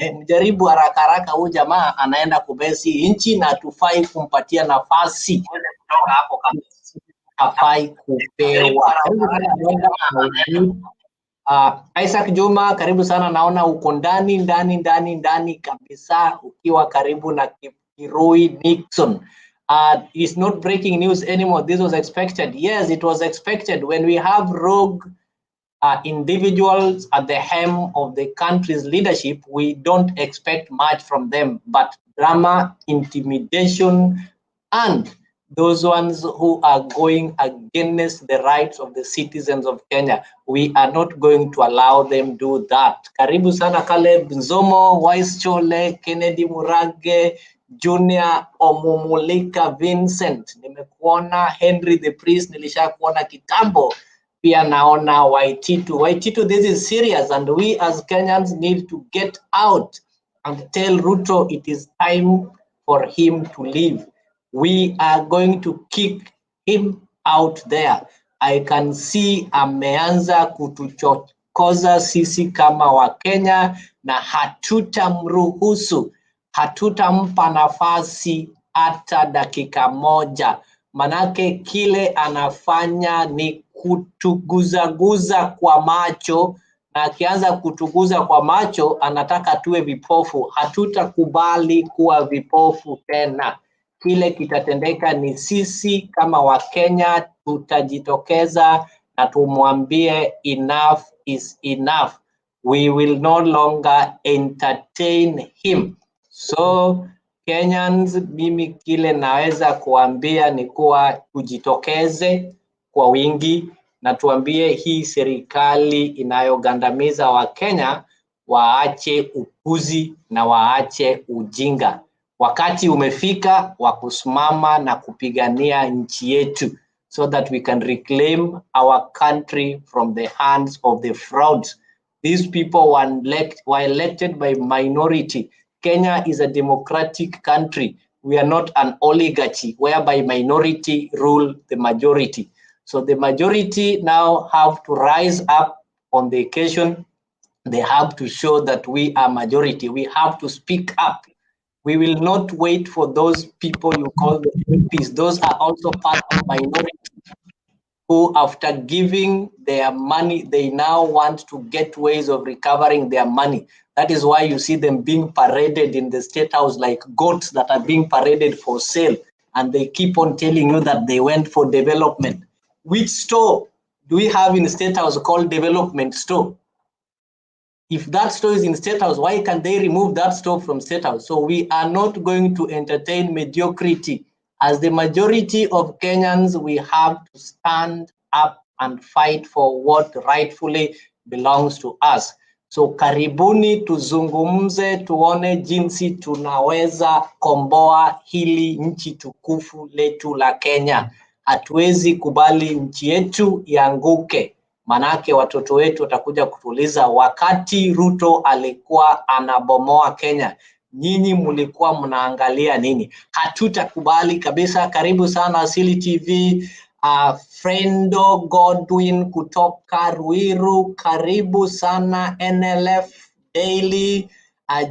mjaribu haraka haraka, huyu jamaa anaenda kubesi nchi na tufai kumpatia nafasi kutoka hapo kabisa. Hafai kupewa. Isaac Juma, karibu sana, naona uko ndani kabisa ukiwa karibu na Kirui Nixon. It's not breaking news anymore. This was expected. Yes, it was expected. When we have rogue individuals at the helm of the country's leadership, we don't expect much from them, but drama, intimidation, and those ones who are going against the rights of the citizens of Kenya, we are not going to allow them do that. Karibu sana Caleb Nzomo, Wise Chole, Kennedy Murage, Junior Omumulika Vincent, nimekuona. Henry the Priest, nilishakuona kitambo. Pia naona Waititu, this is serious, and we as Kenyans need to get out and tell Ruto it is time for him to leave. We are going to kick him out there. I can see ameanza kutuchokoza sisi kama Wakenya, na hatutamruhusu, hatutampa nafasi hata dakika moja. Manake kile anafanya ni kutuguzaguza kwa macho, na akianza kutuguza kwa macho anataka tuwe vipofu. Hatutakubali kuwa vipofu tena. Kile kitatendeka ni sisi kama Wakenya tutajitokeza na tumwambie enough is enough. We will no longer entertain him. So Kenyans, mimi kile naweza kuambia ni kuwa tujitokeze kwa wingi na tuambie hii serikali inayogandamiza Wakenya waache upuzi na waache ujinga. Wakati umefika wa kusimama na kupigania nchi yetu, so that we can reclaim our country from the hands of the frauds. These people were elected by minority. Kenya is a democratic country. We are not an oligarchy whereby minority rule the majority. So the majority now have to rise up on the occasion. They have to show that we are majority. We have to speak up. We will not wait for those people you call the MPs. Those are also part of minority who, after giving their money, they now want to get ways of recovering their money. That is why you see them being paraded in the State House like goats that are being paraded for sale. And they keep on telling you that they went for development. Which store do we have in the State House called development store? If that store is in State House, why can't they remove that store from State House? So we are not going to entertain mediocrity. As the majority of Kenyans, we have to stand up and fight for what rightfully belongs to us. So karibuni tuzungumze, tuone jinsi tunaweza komboa hili nchi tukufu letu la Kenya. Hatuwezi kubali nchi yetu ianguke. Manake watoto wetu watakuja kutuuliza, wakati Ruto alikuwa anabomoa Kenya, nyinyi mlikuwa mnaangalia nini? Hatutakubali kabisa. Karibu sana Asili TV. Frendo Godwin kutoka Ruiru, karibu sana. NLF Daily,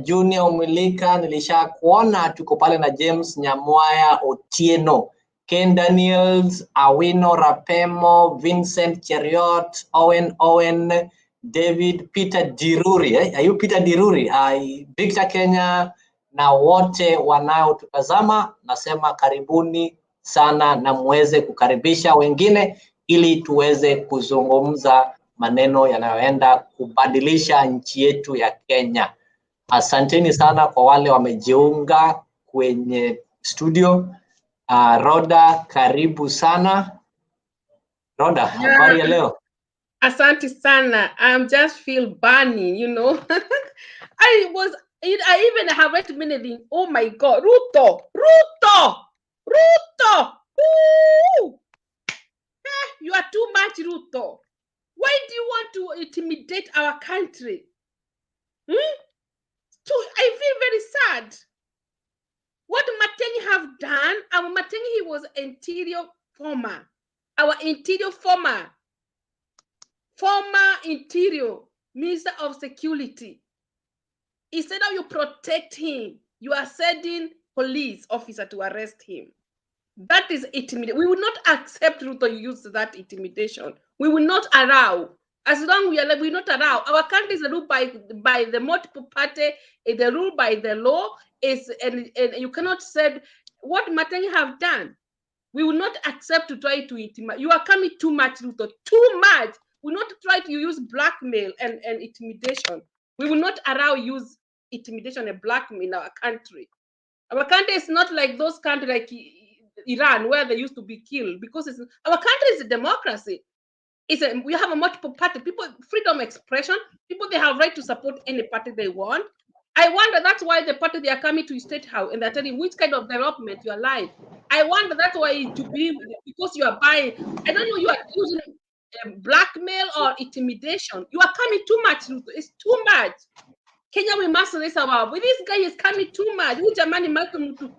Junior Umilika, nilishakuona. Tuko pale na James Nyamwaya Otieno, Ken Daniels, Awino Rapemo, Vincent Cheriot, Owen, David, Peter Diruri. Are you Peter Diruri? Victor Kenya, na wote wanaotutazama, nasema karibuni sana na muweze kukaribisha wengine ili tuweze kuzungumza maneno yanayoenda kubadilisha nchi yetu ya Kenya. Asanteni sana kwa wale wamejiunga kwenye studio. Roda, karibu sana. Roda, habari ya leo? Asante sana. I'm just feel burning, you know. I even have read meaning. Oh my God, Ruto. You are too much, Ruto. Why do you want to intimidate our country? I feel very sad. What Matiangi have done, our Matiangi, he was interior former. Our interior former interior minister of security. Instead of you protect him, you are sending police officer to arrest him. That is intimidation. We will not accept Ruto use that intimidation. We will not allow. As long we will not allow. Our country is ruled by the multiple party. The rule by the law is, and you cannot say what Matiangi have done. We will not accept to try to intimidate. You are coming too much, Ruto. Too much. We will not try to use blackmail and intimidation. We will not allow use intimidation and blackmail in our country. Our country is not like those countries like Iran, where they used to be killed, because our country is a democracy. We have a multiple party, people, freedom expression, people, they have right to support any party they want. I wonder that's why the party, they are coming to State House and they're telling which kind of development you are like. I wonder that's why to be, because you are buying, I don't know, you are using blackmail or intimidation. You are coming too much, it's too much. Kenya, we must raise our, this guy is coming too much. Huyu jamani mtu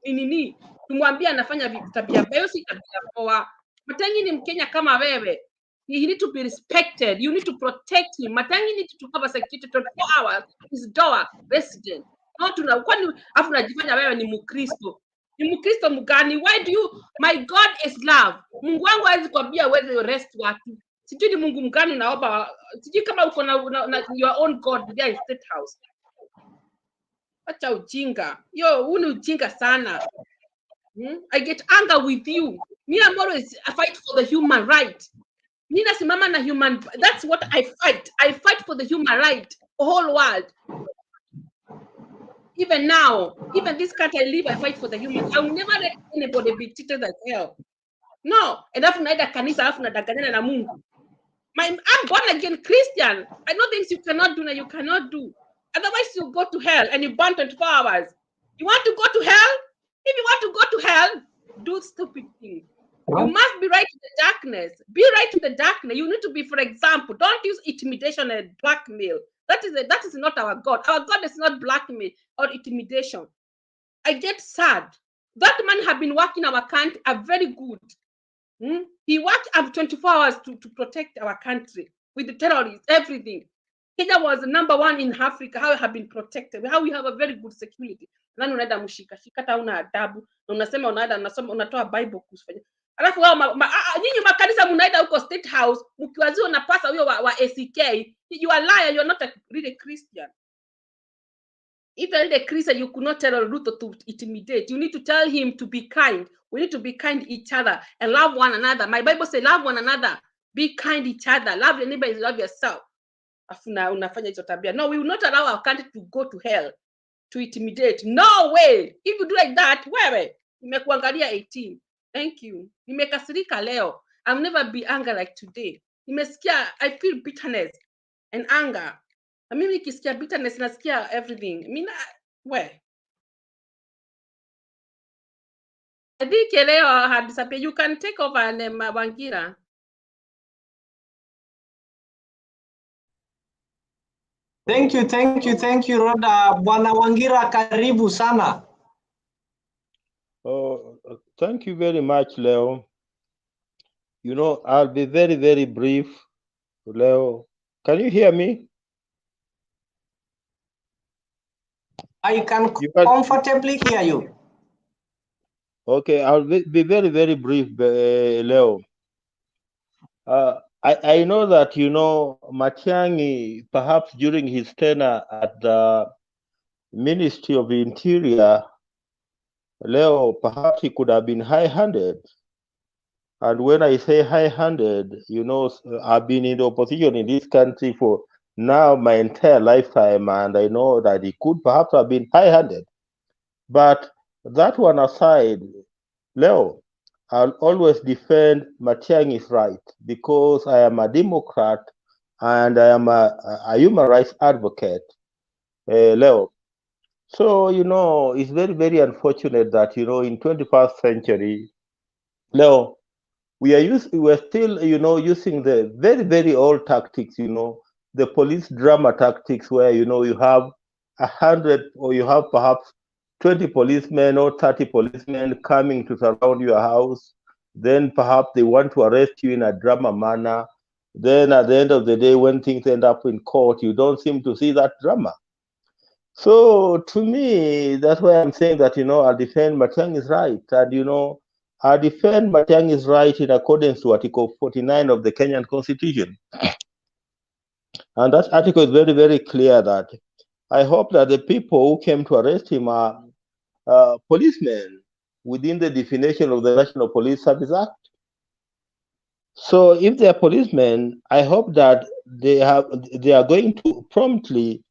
nini tumwambia anafanya tabia mbaya, si tabia poa. Matiangi ni Mkenya kama wewe. He need to be respected. You need to protect him. Matiangi need to have a security 24 hours. His door resident. Not kwani afu unajifanya wewe ni Mkristo. Ni Mkristo mgani? Why do you, my God is love. Mungu wangu hawezi kuambia wewe rest watu. Sijui ni Mungu mgani unaomba. Sijui kama uko na your own God there in State House. Acha ujinga. Yo, huu ni ujinga sana. I get anger with you. Me, I'm always, I fight for the human right. Me nasimama na human, that's what I fight. I fight for the human right, the whole world. Even now, even this country I live, I fight for the human. I will never let anybody be treated like hell. No, and afu naenda kanisa, afu nadanganyana na Mungu. I'm born again Christian. I know things you cannot do, you cannot do. Otherwise, you go to hell and you burn 24 hours. You want to go to hell? If you want to go to hell, do stupid things. You must be right to the darkness. Be right to the darkness. You need to be, for example, don't use intimidation and blackmail. That is not our God. Our God is not blackmail or intimidation. I get sad. That man have been working our country are very good. He worked up 24 hours to protect our country with the terrorists, everything. Kenya was #1 in Africa, how we have been protected, how we have a very good security. Nani unaenda mshika hata una adabu na unasema unatoa Bible kufanya. Alafu wao nyinyi makanisa mnaenda huko State House mkiwazio unapasa huyo wa ACK, you are liar, you are not a really Christian. If you are a Christian, you could not tell Ruto to intimidate. You need to tell him to be kind. We need to be kind to each other and love one another. My Bible says love one another. Be kind to each other. Love your neighbor as you love yourself. Unafanya hizo tabia. No, we will not allow our country to go to hell, to intimidate. No way. If you do like that, wewe, nimekuangalia 18. Thank you. Nimekasirika leo. I'll never be angry like today. Nimesikia, I feel bitterness and anger. Na mimi nikisikia bitterness nasikia everything. Mina we. I think leo had disappeared. You can take over Wangira. Thank you, Rhoda. Bwana Wangira, karibu sana. Oh, thank you very much, Leo. You know, I'll be very, very brief, Leo. Can you hear me? I can comfortably hear you. Okay, I'll be very, very brief, Leo. I know that, you know, Matiangi, perhaps during his tenure at the Ministry of the Interior, Leo, perhaps he could have been high-handed. And when I say high-handed, you know, I've been in the opposition in this country for now my entire lifetime, and I know that he could perhaps have been high-handed. But that one aside, Leo, I'll always defend Matiangi's right because I am a Democrat and I am a human rights advocate, Leo. So, you know, it's very, very unfortunate that, you know, in 21st century, Leo, we are still, you know, using the very, very old tactics, you know, the police drama tactics where, you know, you have 100 or you have perhaps 20 policemen or 30 policemen coming to surround your house. Then perhaps they want to arrest you in a drama manner. Then at the end of the day, when things end up in court, you don't seem to see that drama. So to me, that's why I'm saying that, I'll defend Matiangi's right. And, I'll defend Matiangi's right in accordance to Article 49 of the Kenyan Constitution. And that article is very, very clear that I hope that the people who came to arrest him are policemen within the definition of the National Police Service Act. So if they are policemen, I hope that they are going to promptly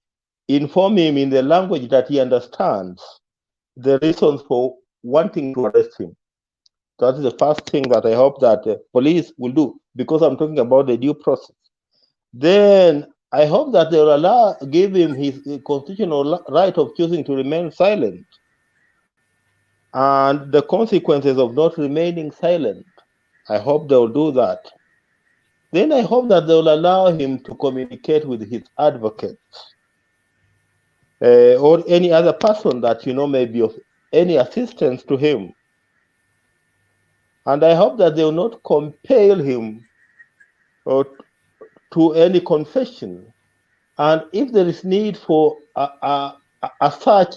inform him in the language that he understands the reasons for wanting to arrest him. That is the first thing that I hope that police will do, because I'm talking about the due process. Then I hope that they will give him his constitutional right of choosing to remain silent and the consequences of not remaining silent. I hope they will do that. Then I hope that they will allow him to communicate with his advocates or any other person that may be of any assistance to him. And I hope that they will not compel him to any confession. And if there is need for a search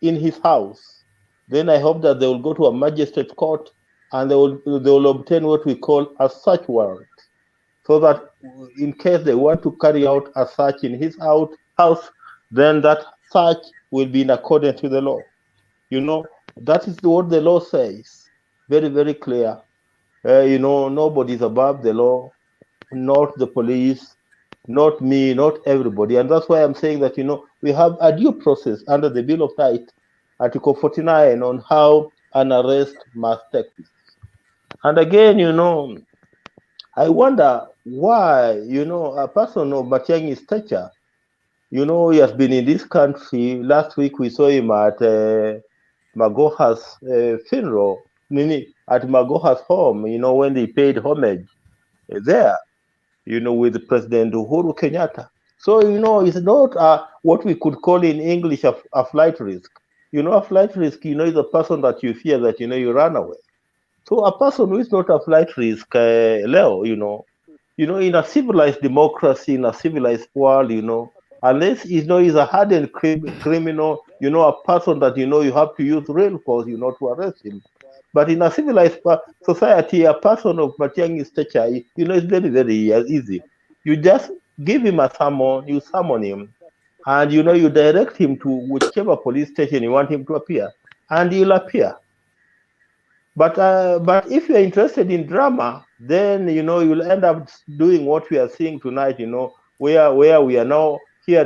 in his house, then I hope that they will go to a magistrate court and they will obtain what we call a search warrant, so that in case they want to carry out a search in his house, then that search will be in accordance with the law. That is what the law says. Very, very clear. Nobody is above the law, not the police, not me, not everybody. And that's why I'm saying that, we have a due process under the Bill of Rights, Article 49, on how an arrest must take place. And again, I wonder why, a person of Matiangi's stature, he has been in this country. Last week we saw him at Magoha's funeral, at Magoha's home, when they paid homage there, with President Uhuru Kenyatta. So, it's not what we could call in English a flight risk. A flight risk, is a person that you fear that, you run away. So a person who is not a flight risk, Leo, in a civilized democracy, in a civilized world, unless he's a hardened criminal, a person that you have to use real force, to arrest him. But in a civilized society, a person of Matiangi's stature, it's very, very easy. You just give him a summon, you summon him, and you direct him to whichever police station you want him to appear, and he'll appear. But if you're interested in drama, then you'll end up doing what we are seeing tonight. Where we are now